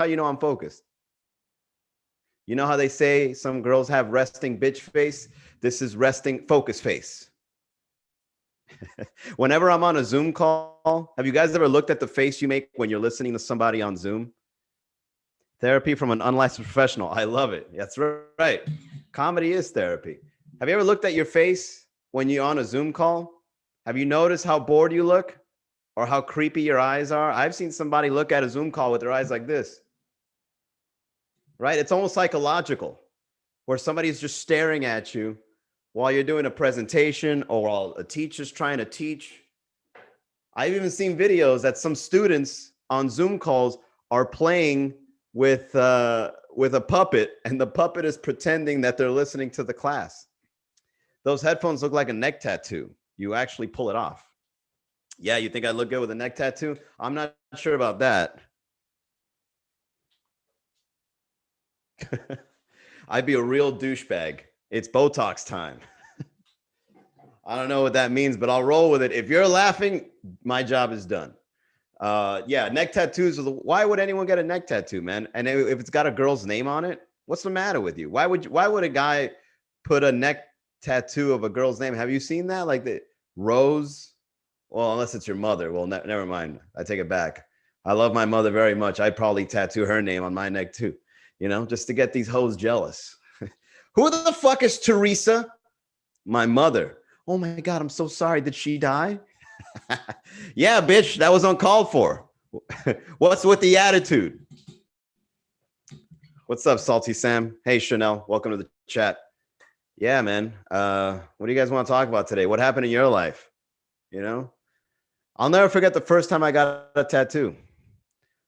how you know I'm focused. You know how they say some girls have resting bitch face? This is resting focus face. Whenever I'm on a Zoom call, have you guys ever looked at the face you make when you're listening to somebody on Zoom? Therapy from an unlicensed professional. I love it. That's right. Comedy is therapy. Have you ever looked at your face when you're on a Zoom call? Have you noticed how bored you look or how creepy your eyes are? I've seen somebody look at a Zoom call with their eyes like this, right? It's almost psychological, where somebody's just staring at you while you're doing a presentation or while a teacher's trying to teach. I've even seen videos that some students on Zoom calls are playing with a puppet, and the puppet is pretending that they're listening to the class. Those headphones look like a neck tattoo. You actually pull it off. Yeah, you think I look good with a neck tattoo? I'm not sure about that. I'd be a real douchebag. It's Botox time. I don't know what that means, but I'll roll with it. If you're laughing, my job is done. Yeah, neck tattoos. Why would anyone get a neck tattoo, man? And if it's got a girl's name on it, what's the matter with you? Why would a guy put a neck tattoo of a girl's name? Have you seen that? Like the Rose? Well, unless it's your mother. Well, never mind. I take it back. I love my mother very much. I'd probably tattoo her name on my neck too, just to get these hoes jealous. Who the fuck is Teresa? My mother. Oh my God, I'm so sorry. Did she die? Yeah, bitch, that was uncalled for. What's with the attitude? What's up, Salty Sam? Hey, Chanel, welcome to the chat. Yeah, man. What do you guys want to talk about today? What happened in your life? I'll never forget the first time I got a tattoo.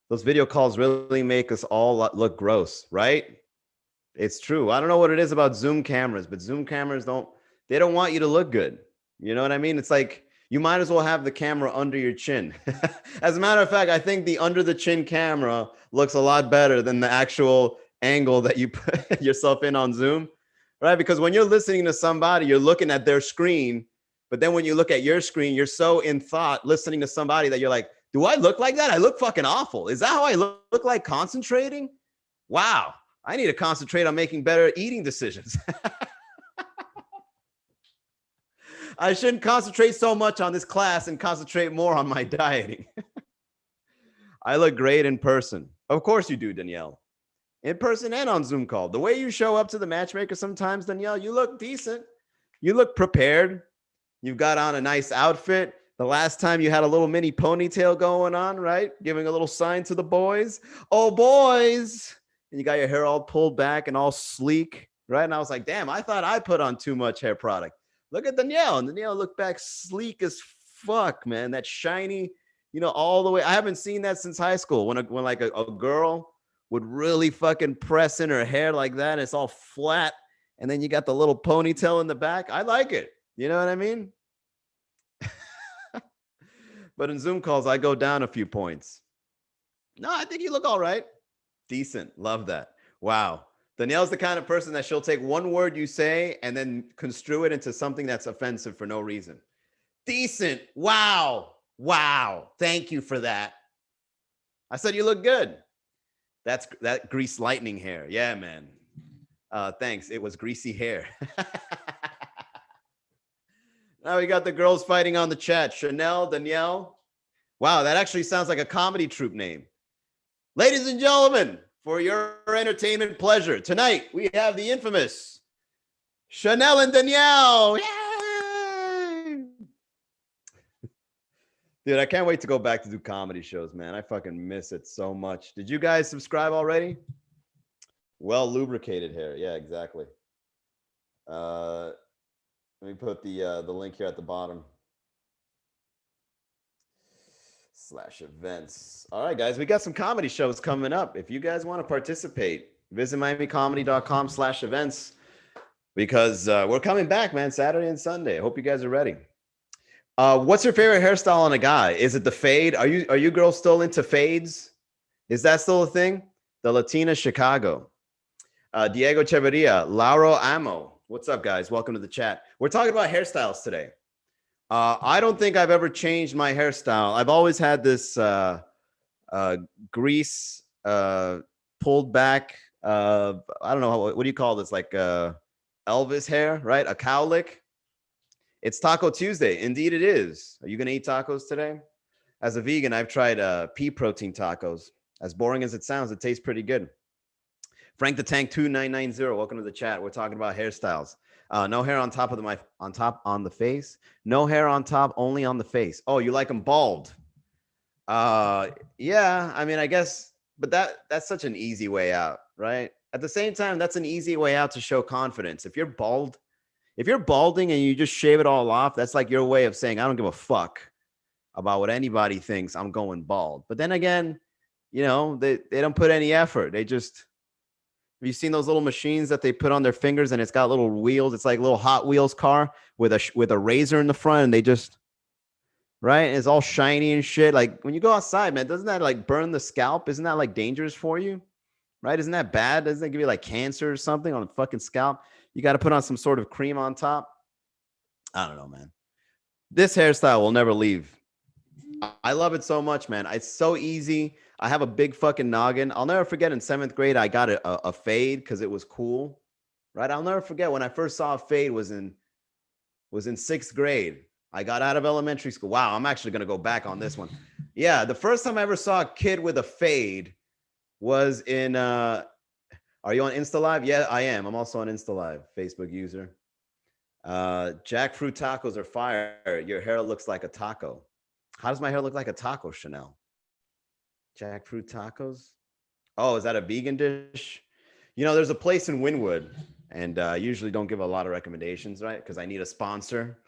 Those video calls really make us all look gross, right? It's true. I don't know what it is about Zoom cameras, but Zoom cameras don't want you to look good. You know what I mean? It's like you might as well have the camera under your chin. As a matter of fact, I think the under the chin camera looks a lot better than the actual angle that you put yourself in on Zoom, right? Because when you're listening to somebody, you're looking at their screen. But then when you look at your screen, you're so in thought listening to somebody that you're like, do I look like that? I look fucking awful. Is that how I look like concentrating? Wow. I need to concentrate on making better eating decisions. I shouldn't concentrate so much on this class and concentrate more on my dieting. I look great in person. Of course you do, Danielle. In person and on Zoom call. The way you show up to the matchmaker sometimes, Danielle, you look decent. You look prepared. You've got on a nice outfit. The last time you had a little mini ponytail going on, right? Giving a little sign to the boys. Oh, boys. And you got your hair all pulled back and all sleek, right? And I was like, damn, I thought I put on too much hair product. Look at Danielle. And Danielle looked back sleek as fuck, man. That shiny, all the way. I haven't seen that since high school when like a girl would really fucking press in her hair like that. And it's all flat. And then you got the little ponytail in the back. I like it. You know what I mean? But in Zoom calls, I go down a few points. No, I think you look all right. Decent. Love that. Wow. Danielle's the kind of person that she'll take one word you say and then construe it into something that's offensive for no reason. Decent. Wow. Wow. Thank you for that. I said you look good. That's that grease lightning hair. Yeah, man. Thanks. It was greasy hair. Now we got the girls fighting on the chat. Chanel, Danielle. Wow, that actually sounds like a comedy troupe name. Ladies and gentlemen, for your entertainment pleasure, tonight we have the infamous Chanel and Danielle. Yay! Dude, I can't wait to go back to do comedy shows, man. I fucking miss it so much. Did you guys subscribe already? Well lubricated hair. Yeah, exactly. Let me put the link here at the bottom. /events. All right, guys, we got some comedy shows coming up. If you guys want to participate, visit miamicomedy.com/events because we're coming back, man, Saturday and Sunday. I hope you guys are ready. What's your favorite hairstyle on a guy? Is it the fade? Are you girls still into fades? Is that still a thing? The Latina Chicago. Diego Cheveria, Lauro Amo. What's up, guys? Welcome to the chat. We're talking about hairstyles today. I don't think I've ever changed my hairstyle. I've always had this grease pulled back. I don't know what do you call this? Like Elvis hair, right? A cowlick. It's Taco Tuesday. Indeed, it is. Are you gonna eat tacos today? As a vegan, I've tried pea protein tacos. As boring as it sounds, it tastes pretty good. Frank the Tank 2990. Welcome to the chat. We're talking about hairstyles. No hair on top of on the face. No hair on top, only on the face. Oh, you like them bald? Yeah. I mean, I guess, but that's such an easy way out, right? At the same time, that's an easy way out to show confidence. If you're balding and you just shave it all off, that's like your way of saying, I don't give a fuck about what anybody thinks. I'm going bald. But then again, you know, they don't put any effort. They just, have you seen those little machines that they put on their fingers and it's got little wheels? It's like a little Hot Wheels car with a razor in the front, and they just, right? It's all shiny and shit. Like when you go outside, man, doesn't that like burn the scalp? Isn't that like dangerous for you? Right? Isn't that bad? Doesn't that give you like cancer or something on the fucking scalp? You got to put on some sort of cream on top. I don't know, man. This hairstyle will never leave. I love it so much, man. It's so easy. I have a big fucking noggin. I'll never forget in 7th grade, I got a fade because it was cool, right? I'll never forget when I first saw a fade was in 6th grade. I got out of elementary school. Wow, I'm actually going to go back on this one. Yeah, the first time I ever saw a kid with a fade was in, are you on Insta Live? Yeah, I am. I'm also on Insta Live, Facebook user. Jackfruit tacos are fire. Your hair looks like a taco. How does my hair look like a taco, Chanel? Jackfruit tacos? Oh, is that a vegan dish? You know, there's a place in Wynwood, and I usually don't give a lot of recommendations, right? Because I need a sponsor.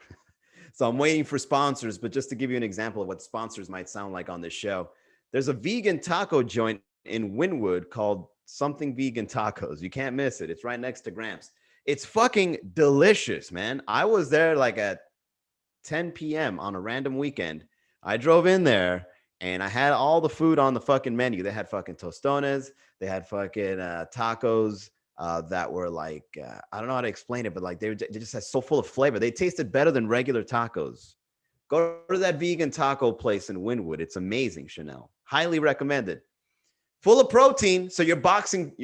So I'm waiting for sponsors, but just to give you an example of what sponsors might sound like on this show, there's a vegan taco joint in Wynwood called Something Vegan Tacos. You can't miss it. It's right next to Gramps. It's fucking delicious, man. I was there like at 10 p.m. on a random weekend. I drove in there and I had all the food on the fucking menu. They had fucking tostones. They had fucking tacos that were like, I don't know how to explain it, but like they just had so full of flavor. They tasted better than regular tacos. Go to that vegan taco place in Wynwood. It's amazing, Chanel. Highly recommended. Full of protein. So your boxing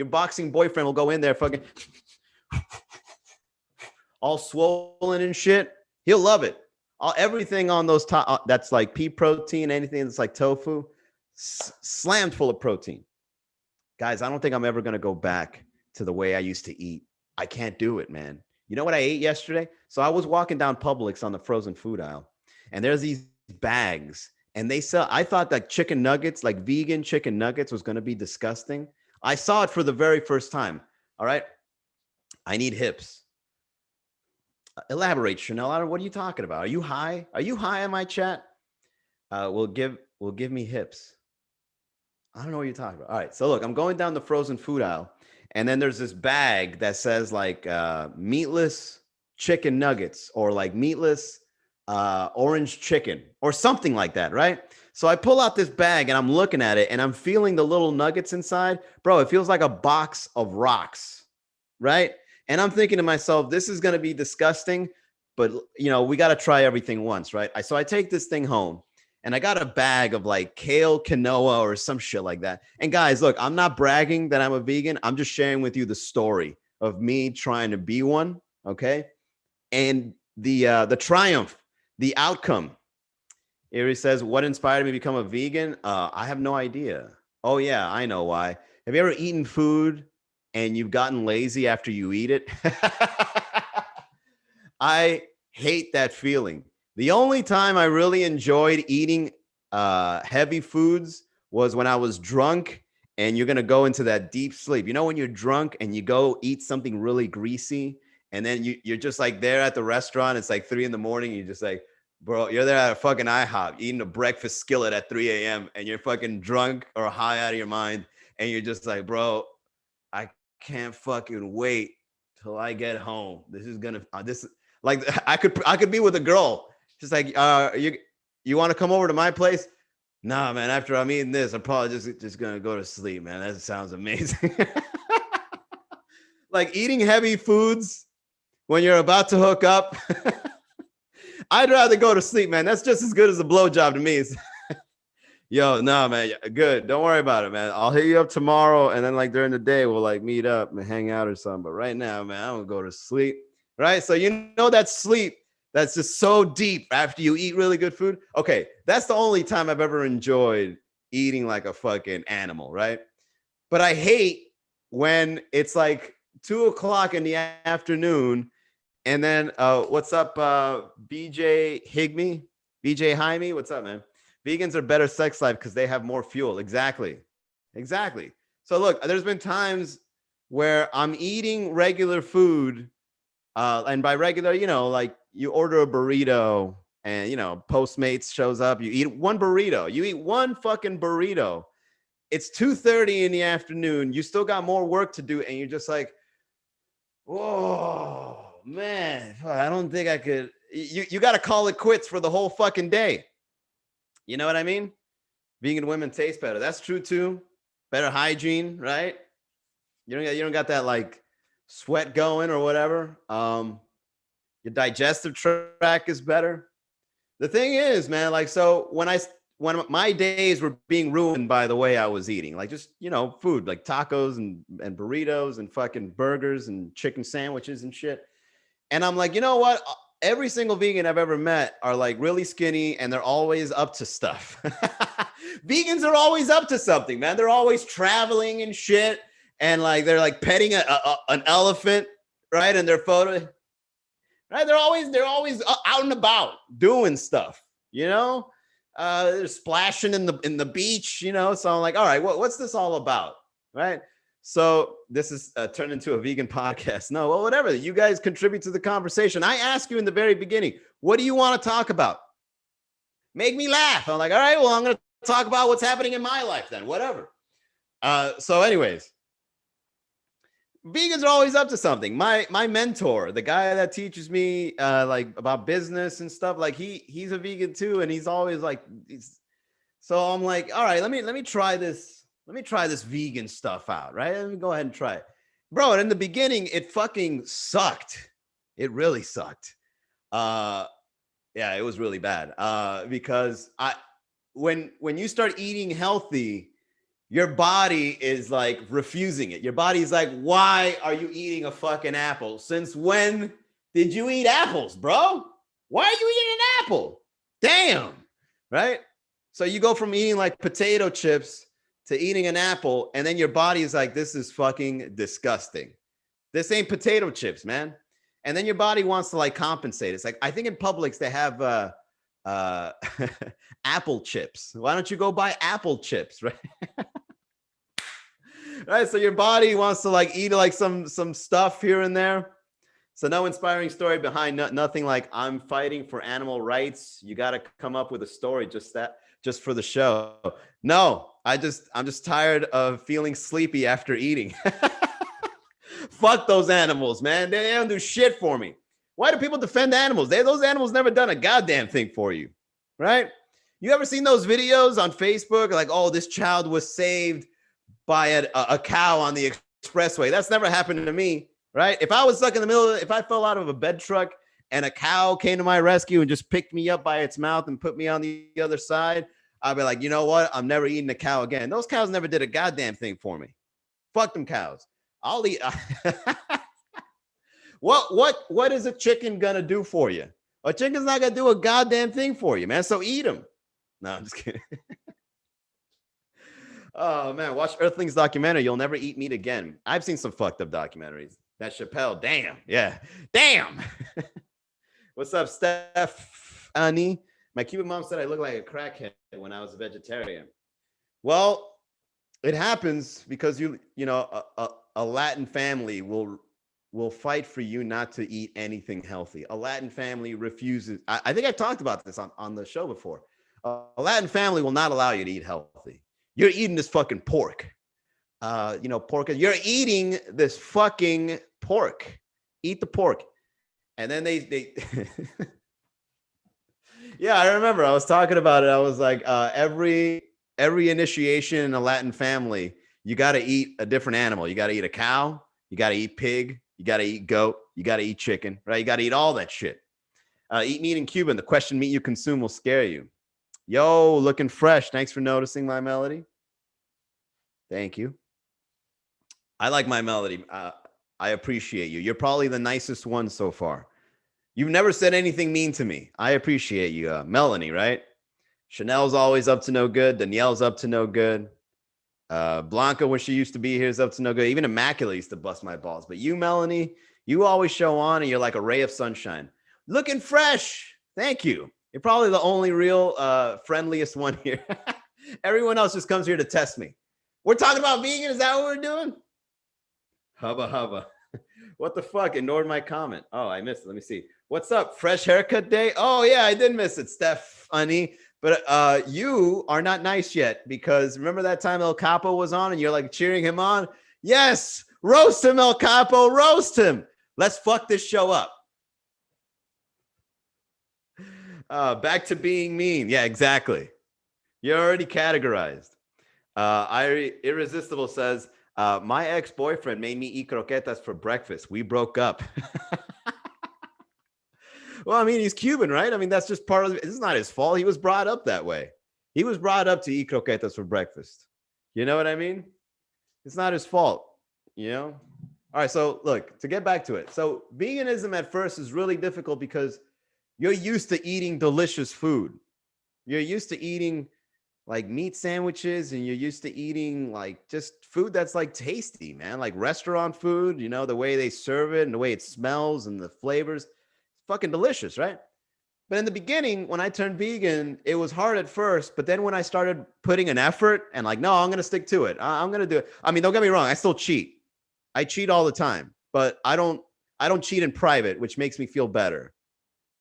boyfriend will go in there fucking all swollen and shit. He'll love it. Everything on those that's like pea protein, anything that's like tofu, slammed full of protein. Guys, I don't think I'm ever going to go back to the way I used to eat. I can't do it, man. You know what I ate yesterday? So I was walking down Publix on the frozen food aisle, and there's these bags, and they sell, I thought that chicken nuggets, like vegan chicken nuggets, was going to be disgusting. I saw it for the very first time. All right. I need hips. Elaborate, Chanel. What are you talking about? Are you high? Are you high on my chat? Will give me hips. I don't know what you're talking about. All right. So look, I'm going down the frozen food aisle, and then there's this bag that says like meatless chicken nuggets or like meatless orange chicken or something like that, right? So I pull out this bag and I'm looking at it and I'm feeling the little nuggets inside. Bro, it feels like a box of rocks, right? And I'm thinking to myself, this is going to be disgusting, but you know, we got to try everything once, right? So I take this thing home and I got a bag of like kale quinoa or some shit like that. And guys, look, I'm not bragging that I'm a vegan. I'm just sharing with you the story of me trying to be one. Okay. And the triumph, the outcome. Here says, what inspired me to become a vegan? I have no idea. Oh yeah, I know why. Have you ever eaten food and you've gotten lazy after you eat it? I hate that feeling. The only time I really enjoyed eating heavy foods was when I was drunk and you're going to go into that deep sleep. You know, when you're drunk and you go eat something really greasy and then you're just like there at the restaurant. It's like 3 a.m. You're just like, bro, you're there at a fucking IHOP eating a breakfast skillet at 3 a.m. and you're fucking drunk or high out of your mind. And you're just like, bro, I can't fucking wait till I get home. This is gonna like I could be with a girl. She's like, you want to come over to my place? Nah, man. After I'm eating this, I'm probably just gonna go to sleep, man. That sounds amazing. Like eating heavy foods when you're about to hook up. I'd rather go to sleep, man. That's just as good as a blowjob to me. Yo, no, man. Good. Don't worry about it, man. I'll hit you up tomorrow. And then like during the day, we'll like meet up and hang out or something. But right now, man, I'm gonna go to sleep. Right. So you know that sleep that's just so deep after you eat really good food. Okay. That's the only time I've ever enjoyed eating like a fucking animal, right? But I hate when it's like 2 o'clock in the afternoon. And then what's up, BJ Higme? BJ Jaime? What's up, man? Vegans are better sex life because they have more fuel. Exactly. Exactly. So look, there's been times where I'm eating regular food. And by regular, you know, like you order a burrito and, you know, Postmates shows up. You eat one burrito. You eat one fucking burrito. It's 2:30 in the afternoon. You still got more work to do. And you're just like, whoa, man, I don't think I could. You got to call it quits for the whole fucking day. You know what I mean? Vegan women taste better. That's true too. Better hygiene, right? You don't got that like sweat going or whatever. Your digestive tract is better. The thing is, man, like so when my days were being ruined by the way I was eating, like just, you know, food like tacos and burritos and fucking burgers and chicken sandwiches and shit. And I'm like, you know what? Every single vegan I've ever met are like really skinny and they're always up to stuff. Vegans are always up to something, man. They're always traveling and shit. And like, they're like petting an elephant, right? In their photo, right? They're always out and about doing stuff, you know? They're splashing in the beach, you know? So I'm like, all right, what's this all about? Right? So this is turned into a vegan podcast. No, well, whatever. You guys contribute to the conversation. I asked you in the very beginning, what do you want to talk about? Make me laugh. I'm like, all right, well, I'm going to talk about what's happening in my life then, whatever. So anyways, vegans are always up to something. My mentor, the guy that teaches me like about business and stuff, like he's a vegan too. And he's always like, so I'm like, all right, let me try this. Let me try this vegan stuff out, right? Let me go ahead and try it. Bro, and in the beginning, it fucking sucked. It really sucked. Yeah, it was really bad. Because when you start eating healthy, your body is like refusing it. Your body's like, why are you eating a fucking apple? Since when did you eat apples, bro? Why are you eating an apple? Damn, right? So you go from eating like potato chips to eating an apple, and then your body is like, this is fucking disgusting. This ain't potato chips, man. And then your body wants to like compensate. It's like, I think in Publix they have apple chips. Why don't you go buy apple chips, right? Right. So your body wants to like eat like some stuff here and there. So no inspiring story behind nothing like I'm fighting for animal rights. You got to come up with a story just for the show. No, I'm just tired of feeling sleepy after eating. Fuck those animals, man. They don't do shit for me. Why do people defend animals? Those animals never done a goddamn thing for you, right? You ever seen those videos on Facebook? Like, oh, this child was saved by a cow on the expressway. That's never happened to me, right? If I was stuck in the middle, if I fell out of a bed truck and a cow came to my rescue and just picked me up by its mouth and put me on the other side, I'd be like, you know what? I'm never eating a cow again. Those cows never did a goddamn thing for me. Fuck them cows. I'll eat. What is a chicken gonna do for you? A chicken's not gonna do a goddamn thing for you, man. So eat them. No, I'm just kidding. Oh man, watch Earthlings documentary. You'll never eat meat again. I've seen some fucked up documentaries. That Chappelle, damn, yeah, damn. What's up, Steph? Annie? My Cuban mom said I look like a crackhead when I was a vegetarian. Well, it happens because you know a Latin family will fight for you not to eat anything healthy. A Latin family refuses. I think I've talked about this on the show before. A Latin family will not allow you to eat healthy. You're eating this fucking pork. Pork. You're eating this fucking pork. Eat the pork. And then they yeah, I remember I was talking about it. I was like, every initiation in a Latin family, you got to eat a different animal. You got to eat a cow. You got to eat pig. You got to eat goat. You got to eat chicken, right? You got to eat all that shit. Eat meat in Cuba. The question meat you consume will scare you. Yo, looking fresh. Thanks for noticing my melody. Thank you. I like my melody. I appreciate you. You're probably the nicest one so far. You've never said anything mean to me. I appreciate you. Melanie, right? Chanel's always up to no good. Danielle's up to no good. Blanca, when she used to be here, is up to no good. Even Immaculate used to bust my balls. But you, Melanie, you always show on and you're like a ray of sunshine. Looking fresh. Thank you. You're probably the only real friendliest one here. Everyone else just comes here to test me. We're talking about vegan. Is that what we're doing? Hubba hubba. What the fuck? Ignored my comment. Oh, I missed it. Let me see. What's up? Fresh haircut day? Oh, yeah, I did miss it, Stephanie. But you are not nice yet because remember that time El Capo was on and you're like cheering him on? Yes, roast him, El Capo, roast him. Let's fuck this show up. Back to being mean. Yeah, exactly. You're already categorized. Irresistible says, my ex-boyfriend made me eat croquetas for breakfast. We broke up. Well, I mean, he's Cuban, right? I mean, that's just part of it. It's not his fault. He was brought up that way. He was brought up to eat croquetas for breakfast. You know what I mean? It's not his fault, you know? All right, so look, to get back to it. So veganism at first is really difficult because you're used to eating delicious food. You're used to eating like meat sandwiches and you're used to eating like just food that's like tasty, man, like restaurant food, you know, the way they serve it and the way it smells and the flavors. Fucking delicious, right? But in the beginning, when I turned vegan, it was hard at first. But then when I started putting an effort and like, no, I'm going to stick to it. I'm going to do it. I mean, don't get me wrong. I still cheat. I cheat all the time, but I don't cheat in private, which makes me feel better.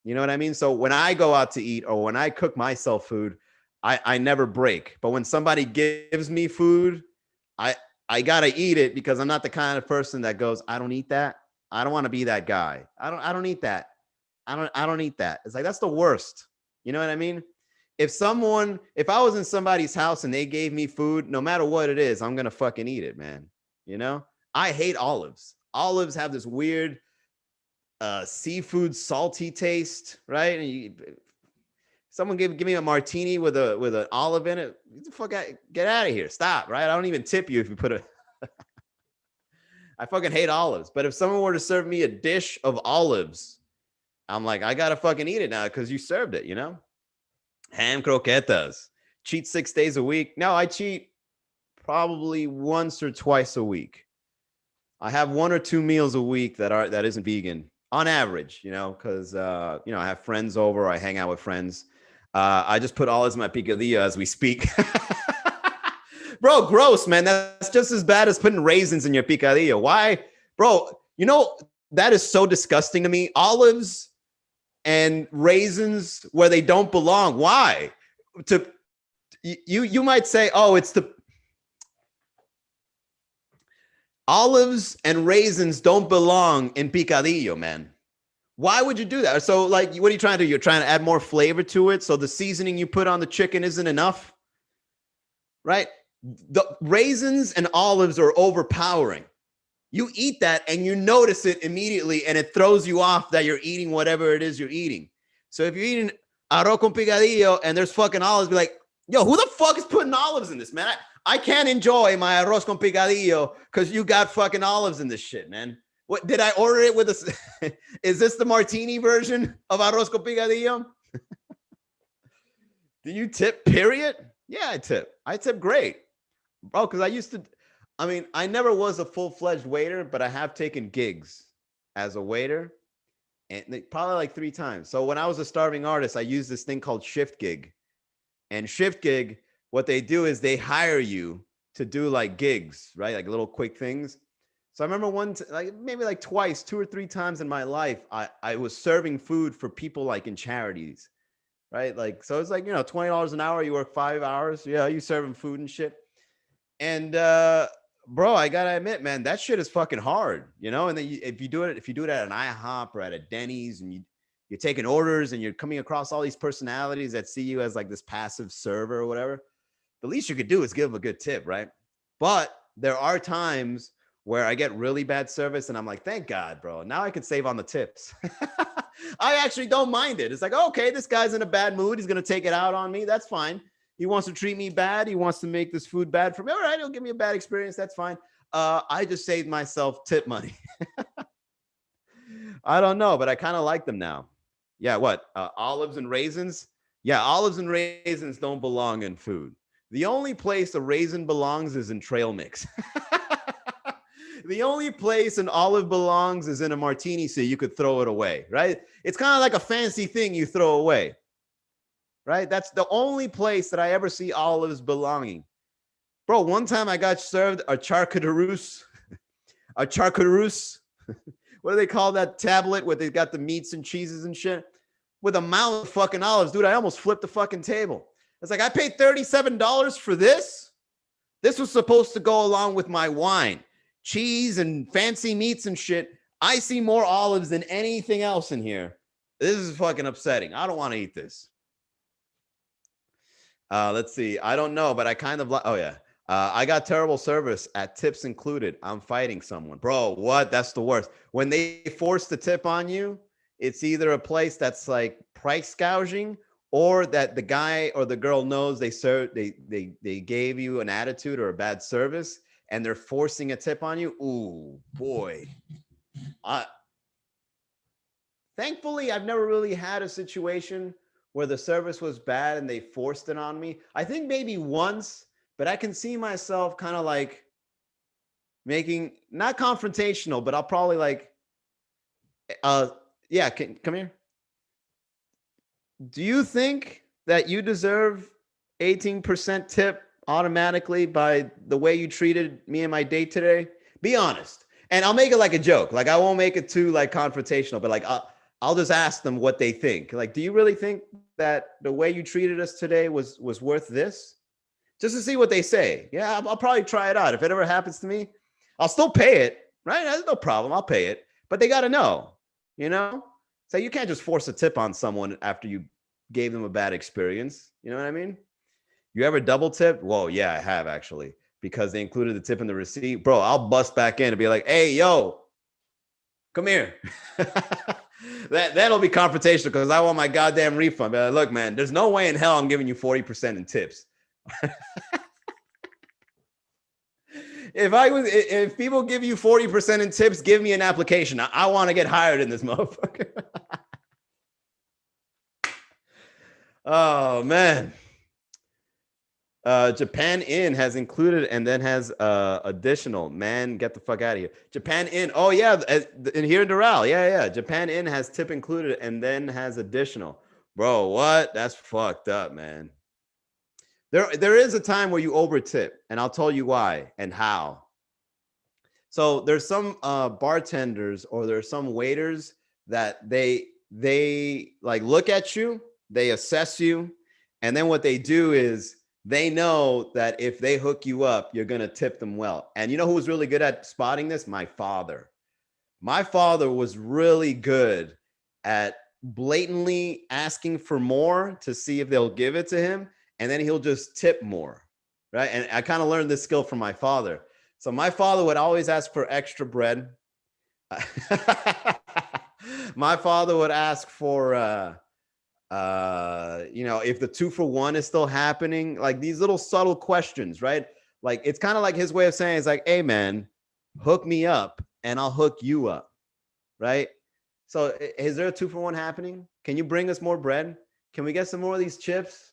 You know what I mean? So when I go out to eat or when I cook myself food, I never break. But when somebody gives me food, I got to eat it because I'm not the kind of person that goes, I don't eat that. I don't want to be that guy. I don't eat that. I don't eat that. It's like, that's the worst. You know what I mean? If I was in somebody's house and they gave me food, no matter what it is, I'm going to fucking eat it, man. You know, I hate olives. Olives have this weird seafood salty taste, right? And someone give me a martini with an olive in it. Get the fuck out, get out of here. Stop, right? I don't even tip you if you put a I fucking hate olives. But if someone were to serve me a dish of olives, I'm like, I gotta fucking eat it now because you served it, you know? Ham croquetas. Cheat 6 days a week. No, I cheat probably once or twice a week. I have 1 or 2 meals a week that isn't vegan on average, you know, because you know, I have friends over, I hang out with friends. I just put olives in my picadillo as we speak. Bro, gross, man. That's just as bad as putting raisins in your picadillo. Why? Bro, you know, that is so disgusting to me. Olives and raisins where they don't belong. Why? You might say, oh, it's the olives and raisins don't belong in picadillo, man. Why would you do that? So, like, what are you trying to do? You're trying to add more flavor to it, so the seasoning you put on the chicken isn't enough, right? The raisins and olives are overpowering. You eat that and you notice it immediately and it throws you off that you're eating whatever it is you're eating. So if you're eating arroz con picadillo and there's fucking olives, be like, yo, who the fuck is putting olives in this, man? I can't enjoy my arroz con picadillo because you got fucking olives in this shit, man. What did I order it with? Is this the martini version of arroz con picadillo? Do you tip, period? Yeah, I tip. I tip great. Bro, because I never was a full-fledged waiter, but I have taken gigs as a waiter, and probably like 3 times. So when I was a starving artist, I used this thing called shift gig. And shift gig, what they do is they hire you to do like gigs, right? Like little quick things. So I remember maybe like twice, 2 or 3 times in my life, I was serving food for people like in charities, right? Like, so it's like, you know, $20 an hour, you work 5 hours. Yeah, you serving food and shit. And bro, I gotta admit, man, that shit is fucking hard, you know. And then if you do it at an IHOP or at a Denny's, and you're taking orders, and you're coming across all these personalities that see you as like this passive server or whatever, the least you could do is give them a good tip, right? But there are times where I get really bad service, and I'm like, thank God, bro. Now I can save on the tips. I actually don't mind it. It's like, okay, this guy's in a bad mood. He's going to take it out on me. That's fine. He wants to treat me bad. He wants to make this food bad for me. All right, he'll give me a bad experience. That's fine. I just saved myself tip money. I don't know, but I kind of like them now. Yeah, what? Olives and raisins? Yeah, olives and raisins don't belong in food. The only place a raisin belongs is in trail mix. The only place an olive belongs is in a martini, so you could throw it away, right? It's kind of like a fancy thing you throw away, right? That's the only place that I ever see olives belonging. Bro, one time I got served a charcuterie, a charcuterie. What do they call that tablet where they got the meats and cheeses and shit? With a mound of fucking olives, dude, I almost flipped the fucking table. It's like, I paid $37 for this. This was supposed to go along with my wine, cheese, and fancy meats and shit. I see more olives than anything else in here. This is fucking upsetting. I don't want to eat this. Let's see. I don't know, but I kind of like, oh yeah. I got terrible service at tips included. I'm fighting someone. Bro, what? That's the worst. When they force the tip on you, it's either a place that's like price gouging, or that the guy or the girl knows they gave you an attitude or a bad service and they're forcing a tip on you. Ooh, boy. Thankfully, I've never really had a situation where the service was bad and they forced it on me. I think maybe once, but I can see myself kind of like making, not confrontational, but I'll probably like, yeah, come here. Do you think that you deserve 18% tip automatically by the way you treated me and my date today? Be honest. And I'll make it like a joke. Like, I won't make it too like confrontational, but like, I'll just ask them what they think. Like, do you really think that the way you treated us today was worth this? Just to see what they say. Yeah, I'll probably try it out. If it ever happens to me, I'll still pay it, right? There's no problem. I'll pay it. But they got to know, you know? So you can't just force a tip on someone after you gave them a bad experience. You know what I mean? You ever double tip? Well, yeah, I have actually, because they included the tip in the receipt. Bro, I'll bust back in and be like, hey, yo, come here. That'll be confrontational because I want my goddamn refund. But look, man, there's no way in hell I'm giving you 40% in tips. If people give you 40% in tips, give me an application. I want to get hired in this motherfucker. Oh man. Japan Inn has included and then has additional. Man, get the fuck out of here. Japan Inn. Oh yeah, in here in Doral. Yeah. Japan Inn has tip included and then has additional. Bro, what? That's fucked up, man. There is a time where you over tip, and I'll tell you why and how. So there's some bartenders or there's some waiters that they like look at you, they assess you, and then what they do is they know that if they hook you up, you're going to tip them well. And you know who was really good at spotting this? My father. My father was really good at blatantly asking for more to see if they'll give it to him. And then he'll just tip more, right? And I kind of learned this skill from my father. So my father would always ask for extra bread. My father would ask for, if the 2-for-1 is still happening, like these little subtle questions, right? Like, it's kind of like his way of saying, it's like, hey man, hook me up and I'll hook you up, right? So is there a 2-for-1 happening? Can you bring us more bread? Can we get some more of these chips?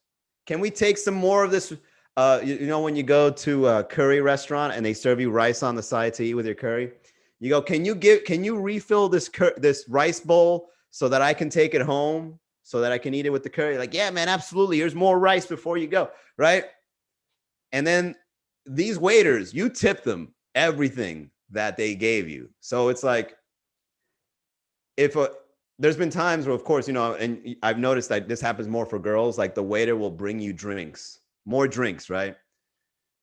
Can we take some more of this? When you go to a curry restaurant and they serve you rice on the side to eat with your curry, you go, can you refill this rice bowl so that I can take it home so that I can eat it with the curry? Like, yeah, man, absolutely. Here's more rice before you go, right? And then these waiters, you tip them everything that they gave you. So it's like, there's been times where, of course, and I've noticed that this happens more for girls, like the waiter will bring you more drinks, right?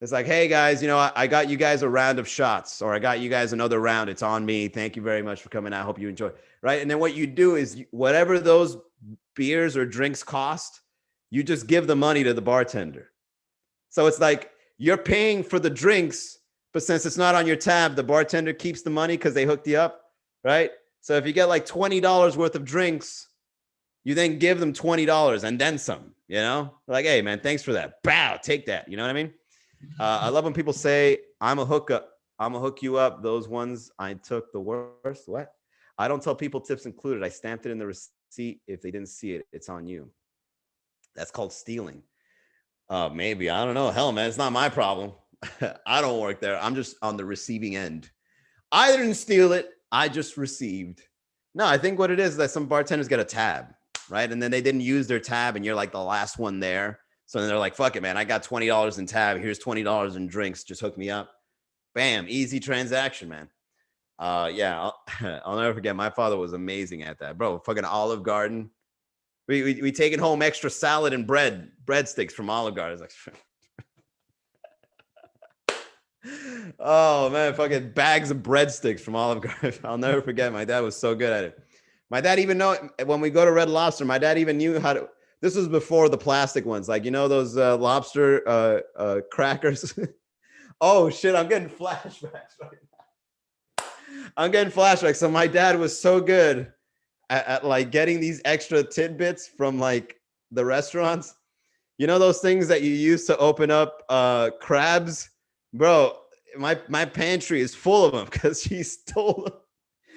It's like, hey guys, I got you guys a round of shots, or I got you guys another round. It's on me. Thank you very much for coming out. Hope you enjoy, right? And then what you do is whatever those beers or drinks cost, you just give the money to the bartender. So it's like you're paying for the drinks, but since it's not on your tab, the bartender keeps the money because they hooked you up, right? So if you get like $20 worth of drinks, you then give them $20 and then some, you know, like, hey man, thanks for that. Bow, take that. You know what I mean? I love when people say, I'm a hookup. I'm gonna hook you up. Those ones I took the worst. What? I don't tell people tips included. I stamped it in the receipt. If they didn't see it, it's on you. That's called stealing. Maybe. I don't know. Hell, man, it's not my problem. I don't work there. I'm just on the receiving end. I didn't steal it. I just received. No, I think what it is that some bartenders get a tab, right? And then they didn't use their tab and you're like the last one there. So then they're like, fuck it, man. I got $20 in tab. Here's $20 in drinks. Just hook me up. Bam. Easy transaction, man. Yeah, I'll never forget. My father was amazing at that, bro. Fucking Olive Garden. We taking home extra salad and breadsticks from Olive Garden. It's like, oh man, fucking bags of breadsticks from Olive Garden. I'll never forget. My dad was so good at it. My dad even know when we go to Red Lobster. My dad even knew how to. This was before the plastic ones, like you know those lobster crackers. Oh shit, I'm getting flashbacks right now. I'm getting flashbacks. So my dad was so good at like getting these extra tidbits from like the restaurants. You know those things that you use to open up crabs, bro. My pantry is full of them because he stole them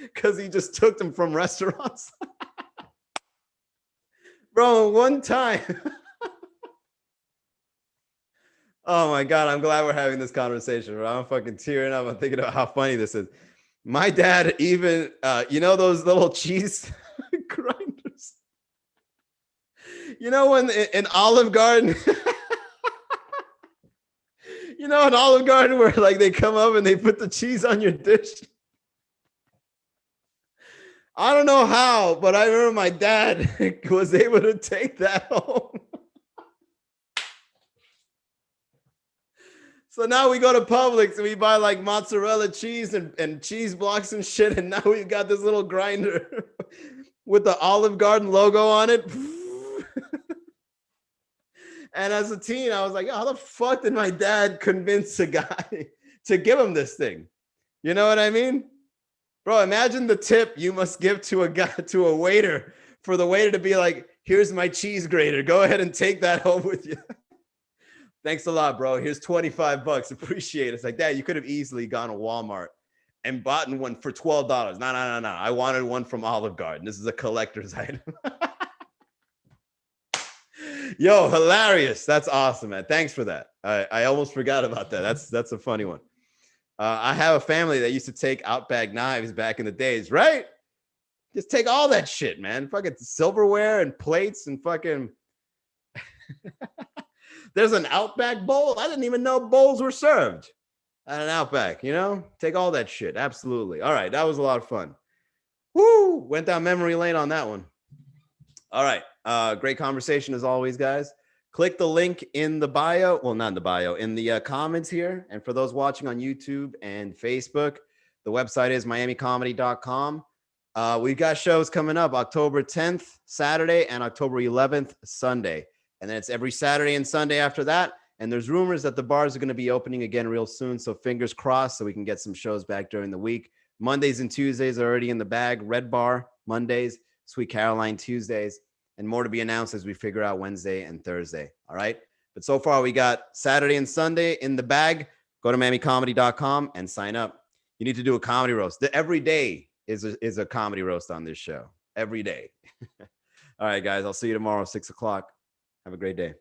because he just took them from restaurants. Bro, one time. Oh my God, I'm glad we're having this conversation, bro. I'm fucking tearing up. I'm thinking about how funny this is. My dad even, you know those little cheese grinders? You know when in Olive Garden, you know in Olive Garden where like they come up and they put the cheese on your dish? I don't know how, but I remember my dad was able to take that home. So now we go to Publix and we buy like mozzarella cheese and cheese blocks and shit. And now we've got this little grinder with the Olive Garden logo on it. And as a teen, I was like, how the fuck did my dad convince a guy to give him this thing? You know what I mean? Bro, imagine the tip you must give to a guy, to a waiter, for the waiter to be like, here's my cheese grater. Go ahead and take that home with you. Thanks a lot, bro. Here's $25. Appreciate it. It's like, Dad, you could have easily gone to Walmart and bought one for $12. No. I wanted one from Olive Garden. This is a collector's item. Yo, hilarious. That's awesome, man. Thanks for that. I almost forgot about that. That's a funny one. I have a family that used to take Outback knives back in the days, right? Just take all that shit, man. Fucking silverware and plates and fucking... There's an Outback bowl. I didn't even know bowls were served at an Outback, you know? Take all that shit. Absolutely. All right. That was a lot of fun. Woo! Went down memory lane on that one. All right. Great conversation as always, guys. Click the link in the bio. Well, not in the bio, in the comments here. And for those watching on YouTube and Facebook, the website is miamicomedy.com. We've got shows coming up October 10th, Saturday, and October 11th, Sunday. And then it's every Saturday and Sunday after that. And there's rumors that the bars are going to be opening again real soon. So fingers crossed so we can get some shows back during the week. Mondays and Tuesdays are already in the bag. Red Bar Mondays, Sweet Caroline Tuesdays, and more to be announced as we figure out Wednesday and Thursday. All right. But so far we got Saturday and Sunday in the bag. Go to miamicomedy.com and sign up. You need to do a comedy roast. Every day is a comedy roast on this show. Every day. All right, guys. I'll see you tomorrow, 6 o'clock. Have a great day.